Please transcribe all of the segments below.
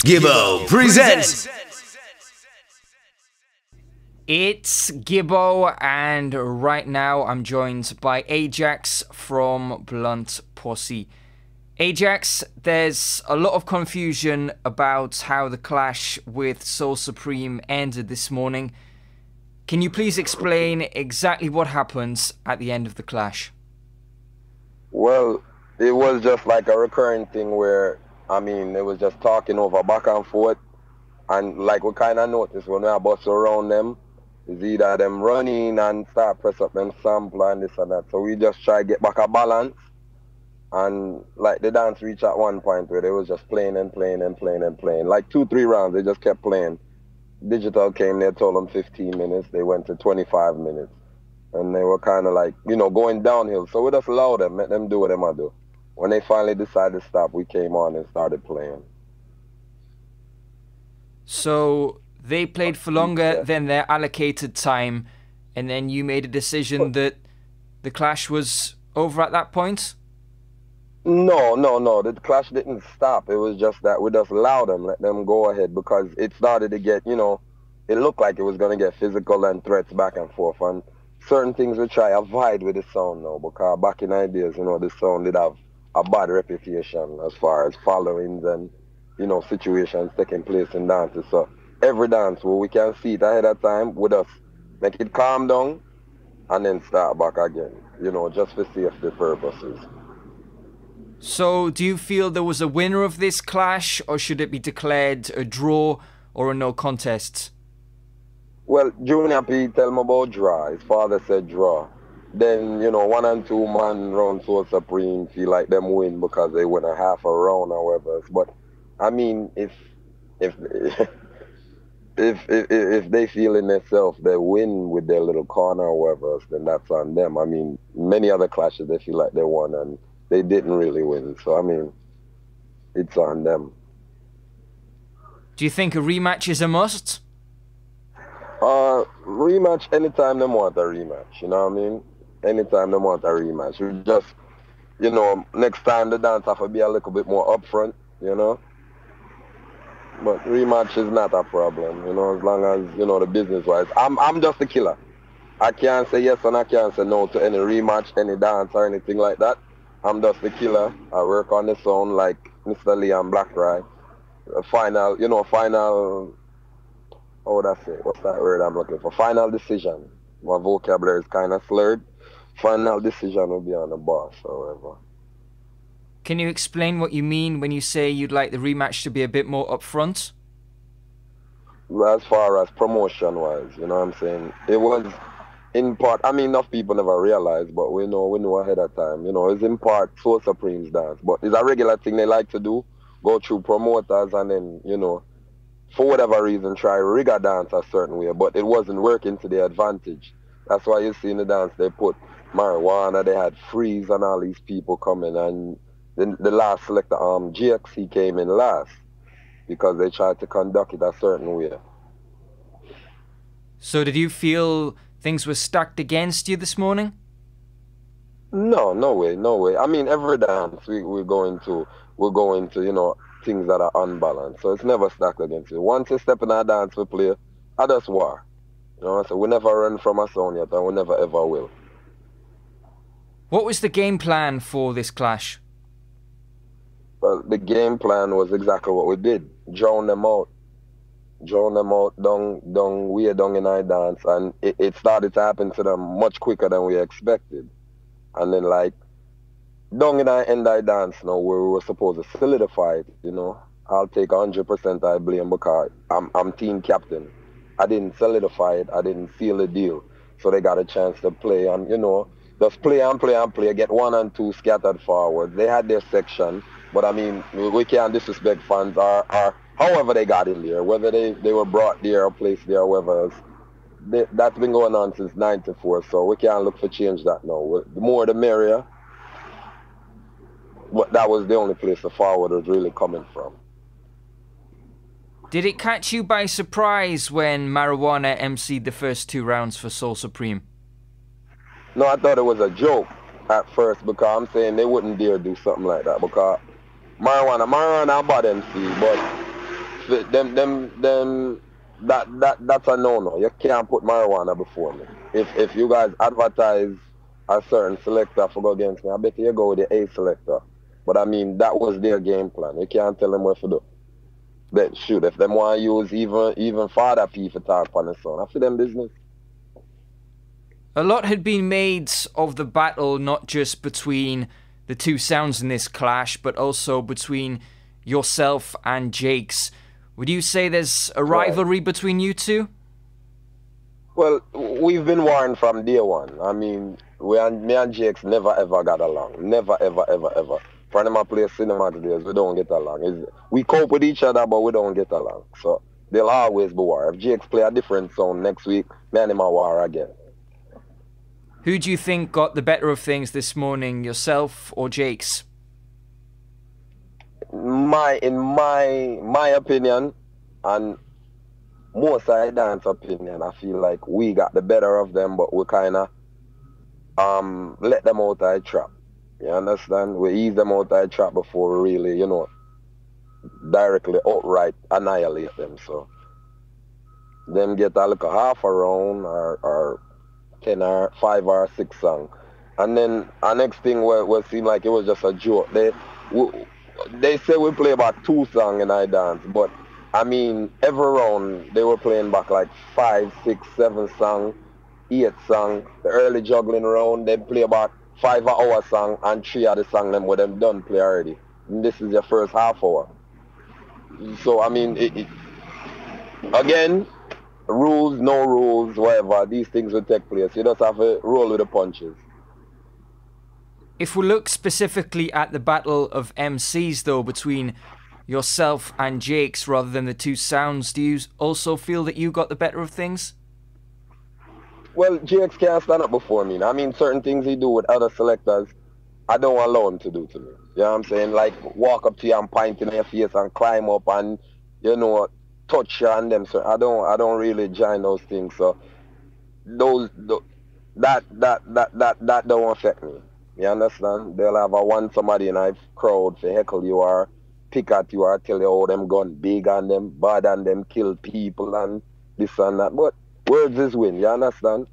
Gibbo presents. It's Gibbo, and right now I'm joined by Ajax from Blunt Posse. Ajax, there's a lot of confusion about how the clash with Soul Supreme ended this morning. Can you please explain exactly what happens at the end of the clash? Well, it was just like a recurring thing where, it was just talking over back and forth. And like we kind of noticed when we bust around them, is either them running and start press up them sample and this and that. So we just try to get back a balance. And like the dance reached at one point where they was just playing and playing and playing and playing. Like 2-3 rounds, they just kept playing. Digital came, they told them 15 minutes. They went to 25 minutes. And they were kind of like, going downhill. So we just allowed them, let them do what they might do. When they finally decided to stop, we came on and started playing. So they played for longer than their allocated time, and then you made a decision that the clash was over at that point? No. The clash didn't stop. It was just that we just allowed them, let them go ahead, because it started to get, it looked like it was going to get physical and threats back and forth. And certain things we try to avoid with the sound now, because back in the days, the sound did have a bad reputation as far as followings and, situations taking place in dances. So every dance where we can see it ahead of time, we just make it calm down and then start back again, just for safety purposes. So do you feel there was a winner of this clash, or should it be declared a draw or a no contest? Well, Junior P tell me about draw. His father said draw. Then, 1 and 2 man round Soul Supreme feel like them win because they win a half a round or whatever. But if they feel in themselves they win with their little corner or whatever, then that's on them. Many other clashes they feel like they won and they didn't really win. So it's on them. Do you think a rematch is a must? Rematch anytime they want a rematch, Anytime they want a rematch. We just, next time the dance have to be a little bit more upfront, But rematch is not a problem, as long as, the business-wise. I'm just a killer. I can't say yes and I can't say no to any rematch, any dance or anything like that. I'm just a killer. I work on the sound like Mr. Lee and Black Rye. Final, how would I say? What's that word I'm looking for? Final decision. My vocabulary is kind of slurred. Final decision will be on the boss or whatever. Can you explain what you mean when you say you'd like the rematch to be a bit more upfront? Well, as far as promotion-wise, what I'm saying? It was in part, enough people never realize, but we know ahead of time. It's in part Soul Supreme's dance, but it's a regular thing they like to do, go through promoters and then, for whatever reason, try to rig a dance a certain way, but it wasn't working to their advantage. That's why you see in the dance they put marijuana, they had Freeze and all these people coming, and the last selector, GXC came in last because they tried to conduct it a certain way. So did you feel things were stacked against you this morning? No way. Every dance we're going to, things that are unbalanced. So it's never stacked against you. Once you step in our dance we play, I just war. So we never run from a sound yet and we never ever will. What was the game plan for this clash? Well, the game plan was exactly what we did. Drown them out. Drown them out way down in our dance. And it started to happen to them much quicker than we expected. And then down in our end I dance now where we were supposed to solidify it, I'll take 100% I blame because I'm team captain. I didn't solidify it, I didn't seal the deal. So they got a chance to play and, just play and play and play, get 1 and 2 scattered forward. They had their section, but we can't disrespect fans or however they got in there, whether they were brought there or placed there or whatever else. That's been going on since 94, so we can't look for change that now. The more the merrier. But that was the only place the forward was really coming from. Did it catch you by surprise when Marijuana emceed the first 2 rounds for Soul Supreme? No, I thought it was a joke at first because I'm saying they wouldn't dare do something like that because Marijuana a bad MC, but that's a no-no. You can't put marijuana before me. If you guys advertise a certain selector for go against me, I bet you go with the A selector. But I mean, that was their game plan. You can't tell them what to do. But shoot, if them want to use even Father P for talk on the song, I feel them business. A lot had been made of the battle, not just between the two sounds in this clash, but also between yourself and Jake's. Would you say there's a rivalry between you two? Well, we've been warring from day one. I mean, me and Jake's never ever got along. Never ever ever ever. From them I play cinema days, we don't get along. We cope with each other, but we don't get along. So there'll always be war. If Jake's play a different sound next week, me and him are war again. Who do you think got the better of things this morning, yourself or Jake's? In my opinion, and most of Dan's opinion, I feel like we got the better of them, but we kind of let them out of the trap. You understand? We ease them out of the trap before we really, directly outright annihilate them. So them get a little half a round or 10 or 5 or 6 song. And then our next thing will seem like it was just a joke. They say we play about 2 songs in our dance, but I mean, every round they were playing back like 5, 6, 7 songs, 8 songs. The early juggling round, they play about 5 hour song, and 3 of the song them with them done play already. And this is your first half hour. So I mean, again, rules, no rules, whatever, these things will take place. You just have to roll with the punches. If we look specifically at the battle of MCs, though, between yourself and Jake's rather than the two sounds, do you also feel that you got the better of things? Well, Jake's can't stand up before me. I mean, certain things he do with other selectors, I don't allow him to do to me. You know what I'm saying? Like, walk up to you and point in your face and climb up and, touch you and them. So I don't really join those things. So that don't affect me. You understand? They'll have somebody in a crowd for heckle you or pick at you or tell you how them gun big on them, bad on them, kill people and this and that. But words is win, you understand?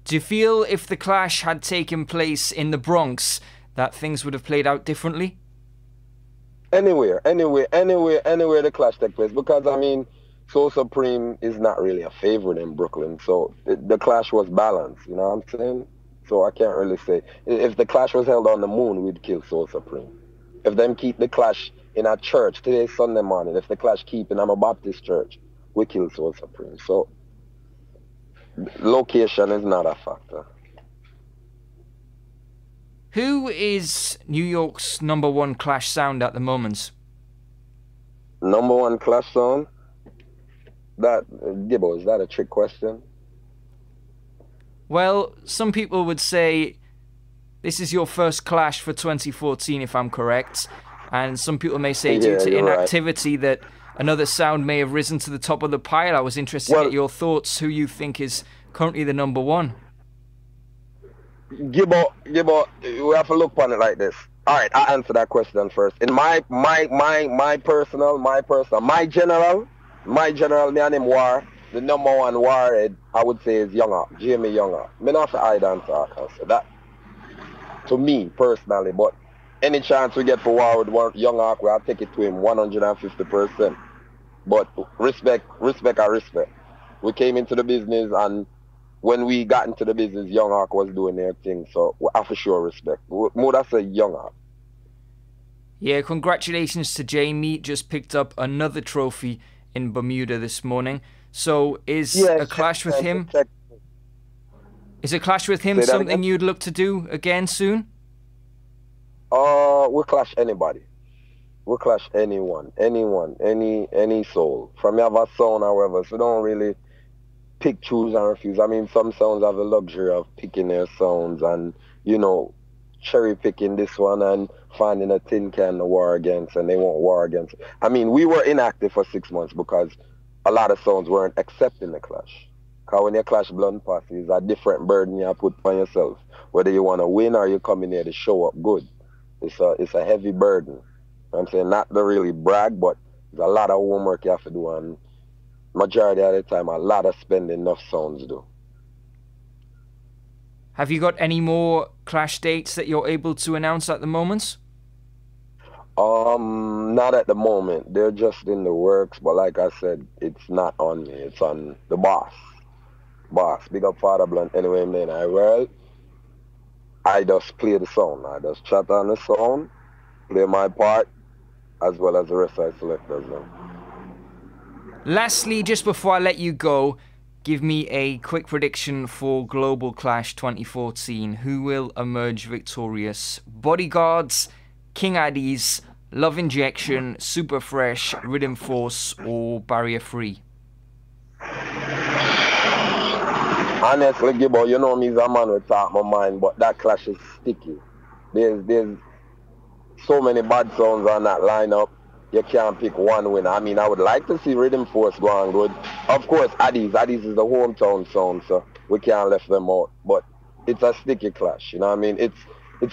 Do you feel if the clash had taken place in the Bronx that things would have played out differently? Anywhere the clash take place. Because, I mean, So Supreme is not really a favorite in Brooklyn. So the clash was balanced, you know what I'm saying? So I can't really say. If the clash was held on the moon, we'd kill So Supreme. If them keep the clash in a church, today's Sunday morning, if the clash keep in a Baptist church, we kill So Supreme. So location is not a factor. Who is New York's #1 clash sound at the moment? #1 clash sound? That, Gibbo, is that a trick question? Well, some people would say this is your first clash for 2014, if I'm correct. And some people may say due to inactivity that another sound may have risen to the top of the pile. I was interested to get your thoughts, who you think is currently the #1. Gibbo, we have to look upon it like this. All right, I'll answer that question first. In my general, me and him war, the #1 warhead, I would say, is Jamie Younger. Me not for I dance so that, to me personally, but any chance we get for war with Young Hawk, I'll take it to him 150%. But respect. We came into the business, and when we got into the business, Young Hawk was doing their thing, so we have for sure respect. More than say Young Hawk. Yeah, congratulations to Jamie. Just picked up another trophy in Bermuda this morning. So is a clash with him? Is a clash with him something you'd look to do again soon? We'll clash anybody. We'll clash anyone, any soul. From you have a sound or whatever, so don't really pick, choose, and refuse. I mean, some sounds have the luxury of picking their sounds and, cherry picking this one and finding a tin can to war against, and they won't war against. I mean, we were inactive for 6 months because a lot of sounds weren't accepting the clash. Because when you clash Blunt Posse, it's a different burden you put on yourself. Whether you want to win or you come in here to show up good. It's a heavy burden. I'm saying not to really brag, but There's a lot of homework you have to do, and majority of the time, a lot of spending enough sounds do. Have you got any more clash dates that you're able to announce at the moment? Not at the moment. They're just in the works, but like I said, it's not on me. It's on the boss. Boss, big up Father Blunt. Anyway, man, I just play the sound. I just chat on the sound, play my part, as well as the rest of the selectors. Lastly, just before I let you go, give me a quick prediction for Global Clash 2014. Who will emerge victorious? Bodyguards, King Addies, Love Injection, Super Fresh, Rhythm Force, or Barrier Free? Honestly, Gibbo, you know me as a man with talk my mind, but that clash is sticky. There's so many bad sounds on that lineup. You can't pick one winner. I mean, I would like to see Rhythm Force go on good. Of course, Addies is the hometown sound, so we can't left them out. But it's a sticky clash, you know what I mean? It's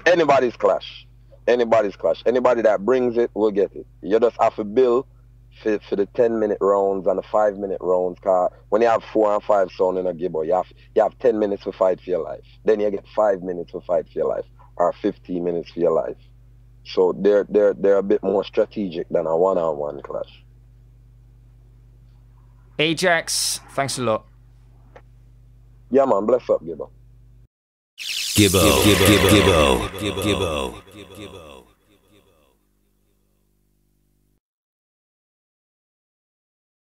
anybody's clash. Anybody's clash. Anybody that brings it will get it. You just have to build for the 10-minute rounds and the 5-minute rounds. Cause when you have 4 and 5 sound in a Gibbo, you have 10 minutes to fight for your life. Then you get 5 minutes to fight for your life, or 15 minutes for your life. So they're a bit more strategic than a one-on-one clash. Ajax, thanks a lot. Yeah, man. Bless up, Gibbo. Gibbo.